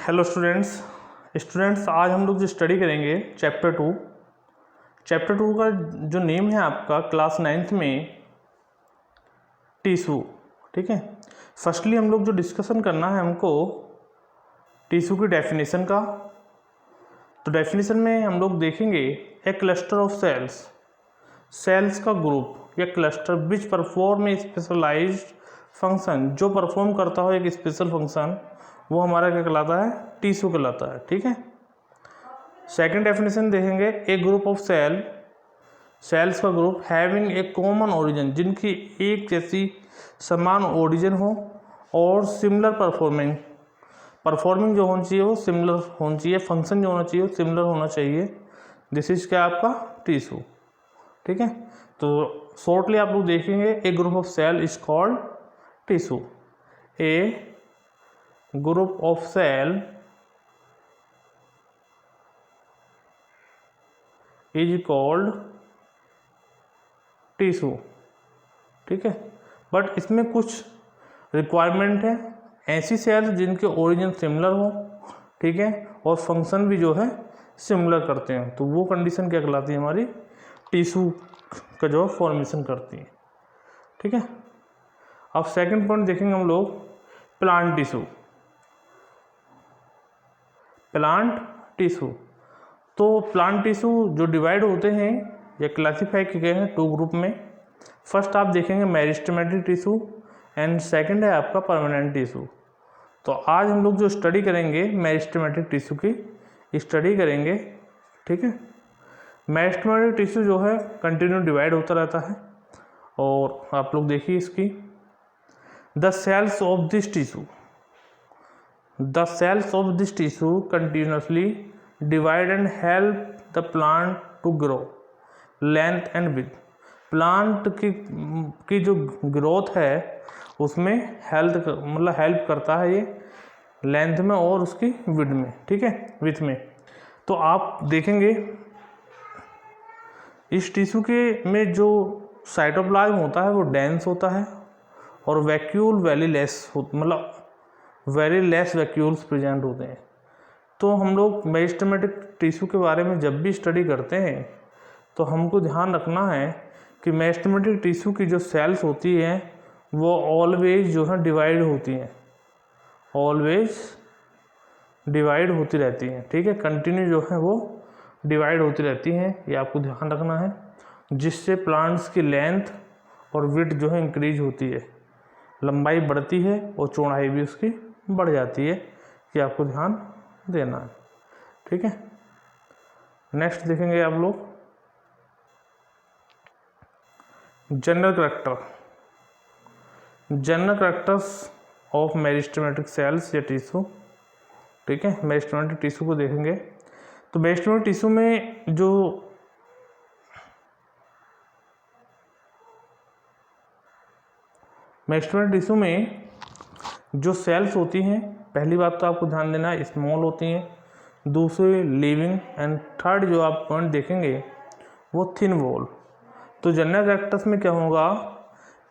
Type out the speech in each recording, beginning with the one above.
Hello students आज हम लोग जो स्टडी करेंगे चैप्टर टू का जो नेम है आपका क्लास 9th में टिश्यू। ठीक है, फर्स्टली हम लोग जो डिस्कशन करना है हमको टिश्यू की डेफिनेशन का। तो डेफिनेशन में हम लोग देखेंगे ए क्लस्टर ऑफ सेल्स का ग्रुप या cluster which perform a specialized function, जो परफॉर्म करता हो एक स्पेशल फंक्शन, वो हमारा क्या कहलाता है? टिश्यू कहलाता है। ठीक है, सेकंड डेफिनेशन देखेंगे ए ग्रुप ऑफ सेल्स का group having a common origin, जिनकी एक जैसी समान ओरिजिन हो और सिमिलर परफॉर्मिंग जो होना चाहिए वो सिमिलर होना चाहिए, फंक्शन जो होना चाहिए वो सिमिलर होना चाहिए। दिस इज क्या आपका टिश्यू। ठीक है, तो शॉर्टली आप लोग देखेंगे a group of cell is called tissue. A group of cell is called tissue. ठीक है, बट इसमें कुछ रिक्वायरमेंट है, ऐसी सेल जिनके ओरिजिन सिमिलर हो, ठीक है, और फंक्शन भी जो है सिमिलर करते हैं, तो वो कंडीशन क्या कहलाती है? हमारी टिश्यू का जो फॉर्मेशन करती है। ठीक है, अब सेकंड पॉइंट देखेंगे हम लोग प्लांट टिश्यू। तो प्लांट टिश्यू जो डिवाइड होते हैं या क्लासीफाई किए गए हैं 2 ग्रुप में। फर्स्ट आप देखेंगे मेरिस्टेमेटिक टिश्यू एंड सेकंड है आपका परमानेंट टिश्यू। तो आज हम लोग जो स्टडी करेंगे मेरिस्टेमेटिक टिश्यू की स्टडी करेंगे। ठीक है, मेरिस्टेमेटिक टिश्यू जो है कंटिन्यू डिवाइड होता रहता है, और आप लोग देखिए इसकी the cells of this tissue continuously divide and help the plant to grow length and width। Plant की जो ग्रोथ है उसमें हेल्प करता है ये लेंथ में और उसकी विड्थ में। ठीक है, विड्थ में। तो आप देखेंगे इस टिश्यू के में जो साइटोप्लाज्म होता है वो डेंस होता है और vacuole very less vacuoles present होते हैं। तो हम लोग मेरिस्टेमेटिक टिश्यू के बारे में जब भी स्टडी करते हैं तो हमको ध्यान रखना है कि मेरिस्टेमेटिक टिश्यू की जो सेल्स होती हैं वो ऑलवेज जो है डिवाइड होती रहती हैं। ठीक है, कंटिन्यू जो है वो डिवाइड होती रहती हैं, ये आपको ध्यान रखना है, जिससे प्लांट्स की लेंथ और विड्थ जो है इंक्रीज होती है, लंबाई बढ़ती है और चौड़ाई भी उसकी बढ़ जाती है, कि आपको ध्यान देना है। ठीक है, नेक्स्ट देखेंगे आप लोग general characters of meristematic cells या टिश्यू। ठीक है, मेरिस्टेमेटिक टिश्यू को देखेंगे। तो मेरिस्टेमेटिक टिश्यू में जो सेल्स होती हैं, पहली बात तो आपको ध्यान देना है स्मॉल होती हैं, दूसरी लिविंग, एंड थर्ड जो आप पॉइंट देखेंगे वो थिन वॉल। तो जनरल कैरेक्टर्स में क्या होगा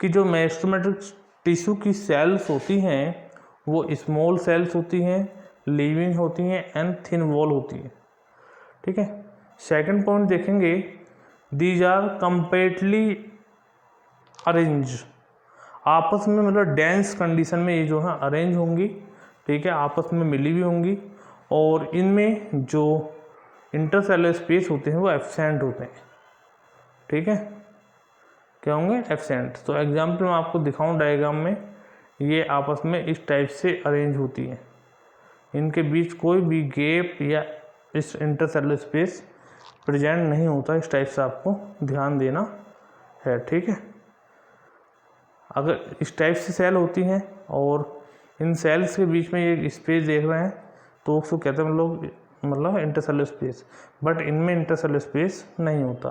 कि जो मेरिस्टेमेटिक टिश्यू की सेल्स होती हैं वो स्मॉल सेल्स होती हैं, लिविंग होती हैं एंड थिन वॉल होती है। ठीक है, सेकंड पॉइंट देखेंगे दीज आर कंपेरेटली अरेंज, आपस में मतलब डेंस कंडीशन में ये जो है अरेंज होंगी। ठीक है, आपस में मिली हुई होंगी, और इनमें जो इंटरसेलुलर स्पेस होते हैं वो एब्सेंट होते हैं। ठीक है, क्या होंगे? एब्सेंट। तो एग्जाम्पल मैं आपको दिखाऊं डायग्राम में, ये आपस में इस टाइप से अरेंज होती हैं, इनके बीच कोई भी गैप या इस इंटरसेलुलर स्पेस प्रेजेंट नहीं होता। इस टाइप से आपको ध्यान देना है। ठीक है, अगर इस टाइप से सेल होती हैं और इन सेल्स के बीच में ये स्पेस देख रहे हैं तो उसको कहते हैं हम लोग मतलब इंटरसेलुलर स्पेस, बट इनमें इंटरसेलुलर स्पेस नहीं होता।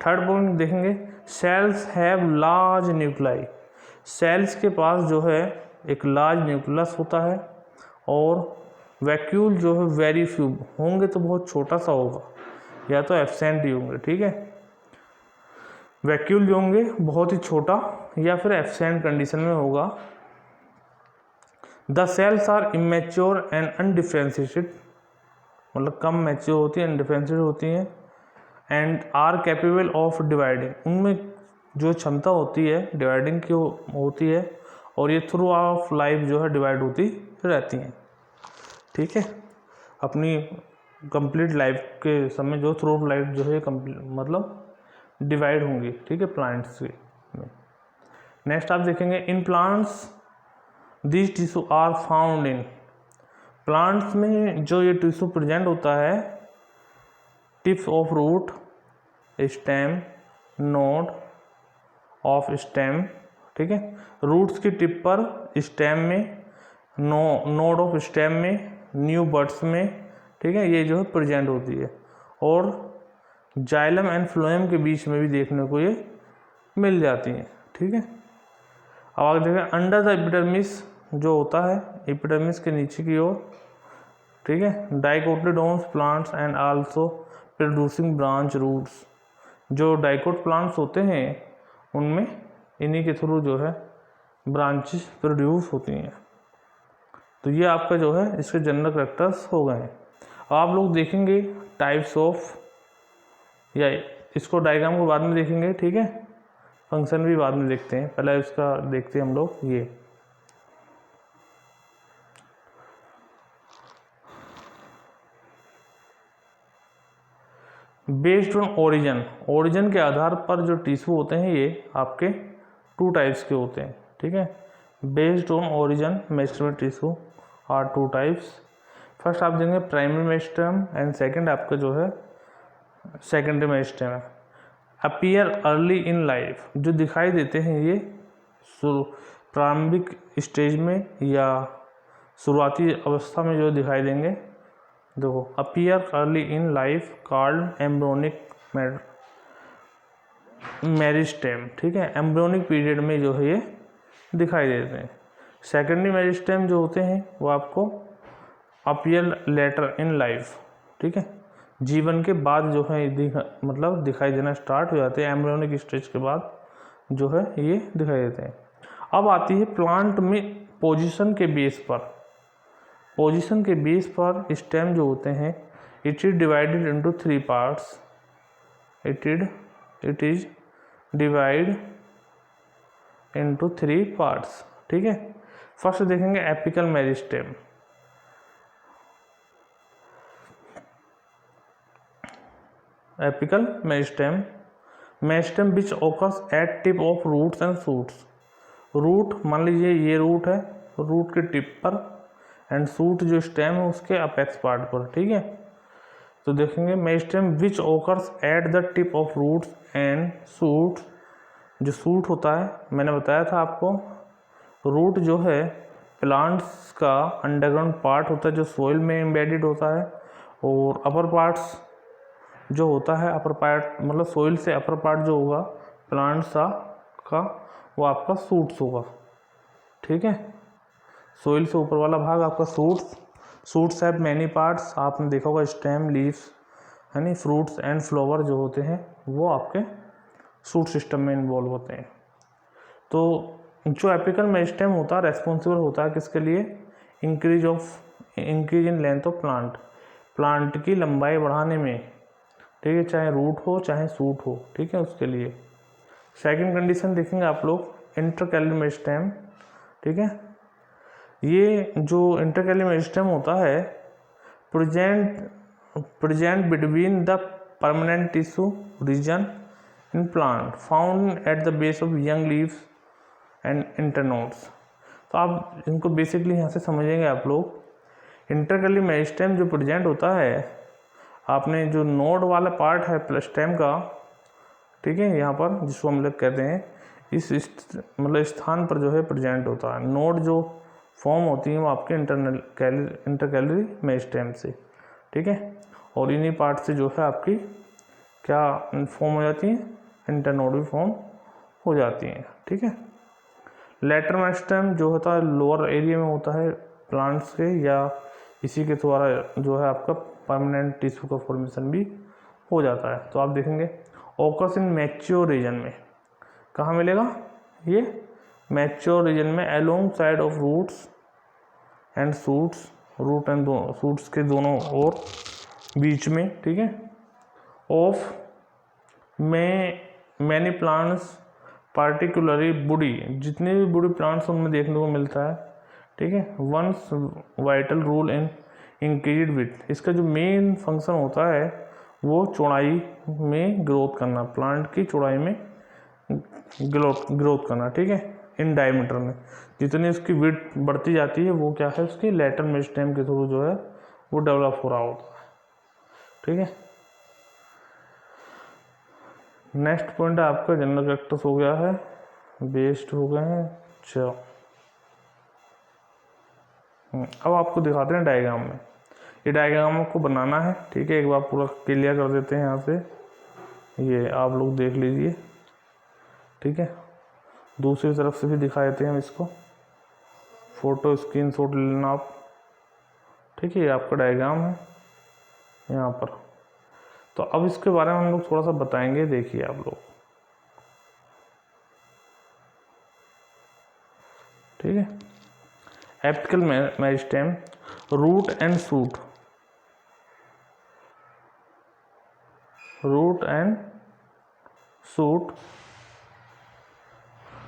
थर्ड पॉइंट देखेंगे cells have large nuclei, cells के पास जो है एक लार्ज न्यूक्लियस होता है, और वैक्यूल जो है वेरी फ्यू होंगे, तो बहुत छोटा सा होगा या तो एब्सेंट ही होंगे। ठीक है, वैक्यूल जो होंगे बहुत ही छोटा या फिर एब्सेंट कंडीशन में होगा। The cells are immature and undifferentiated, मतलब कम मैच्योर होती है, अनडिफ्रेंशिएटेड होती हैं, and are capable of dividing, उनमें जो क्षमता होती है डिवाइडिंग की होती है, और ये थ्रू ऑफ लाइफ जो है डिवाइड होती रहती हैं। ठीक है, अपनी कंप्लीट लाइफ के समय जो थ्रू ऑफ लाइफ जो है मतलब डिवाइड होंगी। ठीक है, प्लांट्स में। नेक्स्ट आप देखेंगे in plants this tissue are found in, plants में जो ये टिश्यू प्रेजेंट होता है, tips of root, stem, node of stem. ठीक है, रूट्स की टिप पर, स्टेम में, नोड ऑफ स्टेम में, न्यू बड्स में। ठीक है, ये जो है प्रेजेंट होती है, और जाइलम एंड फ्लोएम के बीच में भी देखने को ये मिल जाती हैं। ठीक है, अब आगे देखें अंडर द एपिडर्मिस जो होता है एपिडर्मिस के नीचे की ओर। ठीक है, dicotyledons plants and also producing branch roots, जो डाइकोट प्लांट्स होते हैं उनमें इन्हीं के थ्रू जो है ब्रांचेस प्रोड्यूस होती हैं। तो ये आपका जो है इसके जनरल कैरेक्टर्स हो गए हैं। अब आप लोग देखेंगे टाइप्स ऑफ, या इसको डायग्राम को बाद में देखेंगे। ठीक है, फंक्शन भी बाद में देखते हैं, पहले इसका देखते हैं हम लोग। ये बेस्ड ऑन ओरिजिन, ओरिजिन के आधार पर जो टिश्यू होते हैं ये आपके 2 टाइप्स के होते हैं। ठीक है, based on origin meristem tissue are 2 types. First आप देंगे प्राइमरी मेरिस्टेम एंड सेकंड आपका जो है सेकेंडरी मेरिस्टेम है। अपीयर अर्ली इन लाइफ, जो दिखाई देते हैं ये प्रारंभिक स्टेज में या शुरुआती अवस्था में जो दिखाई देंगे, देखो appear early in life called embryonic meristem. ठीक है, एम्ब्रियोनिक पीरियड में जो है ये दिखाई देते हैं। सेकेंडरी मेरिस्टेम जो होते हैं वो आपको अपीयर लेटर इन लाइफ, ठीक है, जीवन के बाद जो है मतलब दिखाई देना स्टार्ट हो जाते हैं, एम्ब्रियोनिक स्टेज के बाद जो है ये दिखाई देते हैं। अब आती है प्लांट में पोजीशन के बेस पर, पोजीशन के बेस पर स्टेम जो होते हैं it is divided into 3 parts, it is divide into 3 parts. ठीक है, फर्स्ट देखेंगे apical meristem. Apical meristem, meristem which occurs at tip of roots and shoots. Root मान लीजिए ये रूट है, रूट के टिप पर, एंड शूट जो स्टेम है उसके अपेक्स पार्ट पर। ठीक है, तो देखेंगे meristem which occurs at the tip of roots and shoots. जो शूट होता है मैंने बताया था आपको, रूट जो है प्लांट्स का अंडरग्राउंड पार्ट होता है जो सोइल में एम्बेडेड होता है, और अपर पार्ट्स जो होता है, अपर पार्ट मतलब सोइल से अपर पार्ट जो होगा प्लांट्स का वो आपका शूट्स होगा। ठीक है, सोइल से ऊपर वाला भाग आपका शूट्स हैव मैनी पार्ट्स। आपने देखा होगा स्टेम, लीव्स, यानी फ्रूट्स एंड फ्लावर जो होते हैं वो आपके शूट सिस्टम में इन्वॉल्व होते हैं। तो जो एपिकल मेरिस्टेम होता है रेस्पॉन्सिबल होता है किसके लिए, increase in length of plant की लंबाई बढ़ाने में। ठीक है, चाहे रूट हो चाहे शूट हो, ठीक है, उसके लिए। सेकंड कंडीशन देखेंगे आप लोग इंटरकैली मेरिस्टेम। ठीक है, ये जो इंटरकैली मेरिस्टेम होता है present between the permanent tissue region in plant found at the base of young leaves and internodes. तो आप इनको बेसिकली यहाँ से समझेंगे आप लोग। इंटरकैली मेरिस्टेम जो प्रेजेंट होता है, आपने जो नोड वाला पार्ट है स्टेम का, ठीक है, यहाँ पर जिसको हम लोग कहते हैं इस मतलब स्थान पर जो है प्रेजेंट होता है। नोड जो फॉर्म होती है वो आपके इंटरकैली मेरिस्टेम से। ठीक है, और इन्हीं पार्ट से जो है आपकी क्या फॉर्म हो जाती है, इंटरनोड भी फॉर्म हो जाती हैं। ठीक है, लेटर मेरिस्टेम जो होता है लोअर एरिया में होता है प्लांट्स के, या इसी के द्वारा जो है आपका परमानेंट टिश्यू का फॉर्मेशन भी हो जाता है। तो आप देखेंगे ओकर्स इन मैच्योर रीजन में, कहाँ मिलेगा ये मैच्योर रीजन में, along side of roots and shoots, root and shoots के दोनों और बीच में, ठीक है, ऑफ मैनी प्लांट्स पार्टिकुलरली बुडी, जितने भी बुडी प्लांट्स उनमें देखने को मिलता है, ठीक है। Once vital rule in increase with, इसका जो मेन फंक्शन होता है वो चौड़ाई में ग्रोथ करना, प्लांट की चौड़ाई में ग्रोथ करना, ठीक है। इन डायमीटर में जितनी उसकी विड्थ बढ़ती जाती है वो क्या है, उसकी लेटरल मेरिस्टेम के थ्रू जो है वो डेवलप हो रहा होता है, ठीक है। नेक्स्ट पॉइंट है आपका जनरल कैरेक्टर्स हो गया है, बेस्ड हो गए हैं। चलो अब आपको दिखाते हैं डायग्राम में, ये डायग्राम आपको बनाना है, ठीक है। एक बार पूरा क्लियर कर देते हैं यहाँ से, ये आप लोग देख लीजिए, ठीक है। दूसरी तरफ से भी दिखा देते हैं हम इसको, फोटो स्क्रीनशॉट लेना आप, ठीक है। ये आपका डायग्राम है यहाँ पर। तो अब इसके बारे में हम लोग थोड़ा सा बताएंगे, देखिए आप लोग, ठीक है। Apical meristem, root and shoot, root and shoot,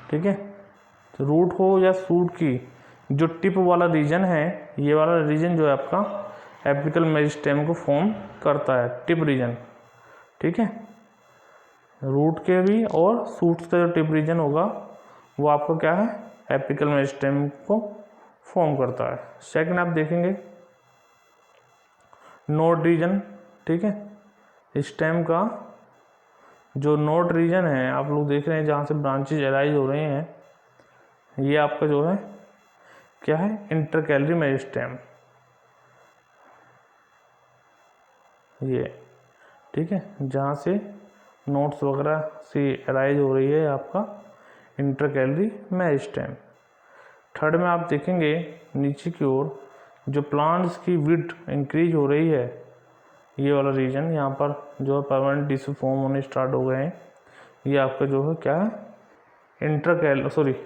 ठीक है। तो रूट हो या शूट की जो टिप वाला रीजन है, ये वाला रीजन जो है आपका एपिकल मेरिस्टेम को फॉर्म करता है, टिप रीजन, ठीक है। रूट के भी और शूट्स का जो टिप रीजन होगा वो आपका क्या है, एपिकल मेरिस्टेम को फॉर्म करता है। सेकंड आप देखेंगे नोड रीजन, ठीक है। स्टेम का जो नोड रीजन है आप लोग देख रहे हैं जहाँ से ब्रांचेज अराइज हो रहे हैं, ये आपका जो है क्या है, इंटरकैलरी मेरिस्टेम, ये, ठीक है। जहाँ से नोड्स वगैरह से अराइज हो रही है आपका इंटरकैलरी मेरिस्टेम। थर्ड में आप देखेंगे नीचे की ओर जो प्लांट्स की विड्थ इंक्रीज हो रही है, ये वाला रीजन यहाँ पर जो है परमानेंट टिश्यू फॉर्म होने स्टार्ट हो गए हैं, ये आपका जो है क्या है,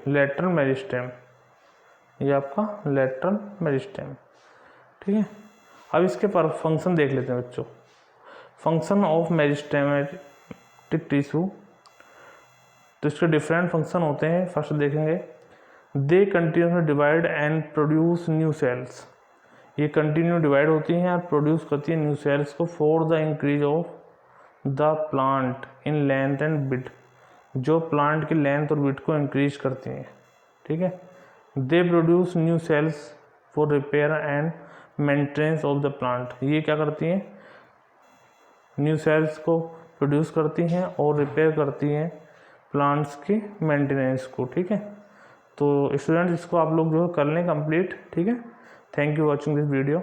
लेटरल मेरिस्टेम, ये आपका लेटरल मेरिस्टेम, ठीक है। अब इसके पर फंक्शन देख लेते हैं बच्चों। फंक्शन ऑफ मेरिस्टेमेटिक टिश्यू, तो इसके डिफरेंट फंक्शन होते हैं। फर्स्ट देखेंगे, they continuously divide and produce new sales, ये कंटिन्यू डिवाइड होती हैं और प्रोड्यूस करती है न्यू सेल्स को for the increase of the plant in length and width, जो प्लांट की लेंथ और विड्थ को इंक्रीज करती हैं, ठीक है। They produce new sales for repair and maintenance of the plant, ये क्या करती हैं, न्यू सेल्स को प्रोड्यूस करती हैं और रिपेयर करती हैं प्लांट्स की मेंटेनेंस को, ठीक है। तो स्टूडेंट्स इसको आप लोग जो है कर लें कंप्लीट, ठीक है। Thank you watching this video.